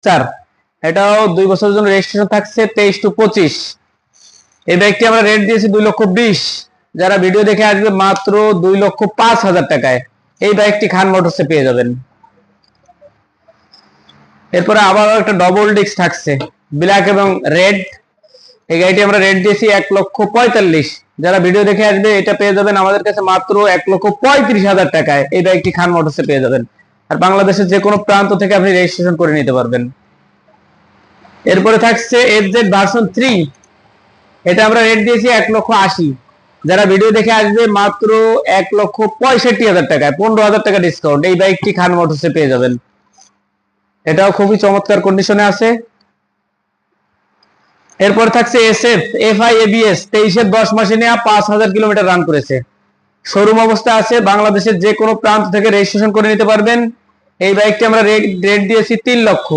চার, এটাও 2 বছরের জন্য রেজিস্ট্রেশন থাকছে 23-25। এই বাইকটি আমরা রেট দিয়েছি 2,20,000। যারা ভিডিও দেখে আসবে মাত্র 2,05,000 টাকায় এই বাইকটি খান মোটরসে পেয়ে যাবেন। এরপরে আবারও একটা ডবল ডিস্ক থাকছে ব্ল্যাক এবং রেড। এই গাড়িটি আমরা রেট দিয়েছি 1,45,000। যারা ভিডিও দেখে আসবে এটা পেয়ে যাবেন আমাদের কাছে মাত্র 1,35,000 টাকায় এই বাইকটি খান মোটরসে পেয়ে যাবেন। আর বাংলাদেশের যে কোনো প্রান্ত থেকে আপনি রেজিস্ট্রেশন করে নিতে পারবেন। এরপরে থাকছে এফজেড ভার্সন 3। এটা আমরা রেট দিয়েছি 1,80,000। যারা ভিডিও দেখে আসবে মাত্র 1,65,000 টাকায় 15,000 টাকা ডিসকাউন্ট এই বাইকটি খান মোটরসে পেয়ে যাবেন। এটাও খুবই চমৎকার কন্ডিশনে আছে। এরপর থাকছে এসএফ এফআই এবিএস 23-এর 10 মাসে নেওয়া 5,000 কিলোমিটার রান করেছে, শোরুম অবস্থা আছে। বাংলাদেশের যে কোনো প্রান্ত থেকে রেজিস্ট্রেশন করে নিতে পারবেন। এই বাইকটি আমরা রেট দিয়েছি 3 লক্ষ।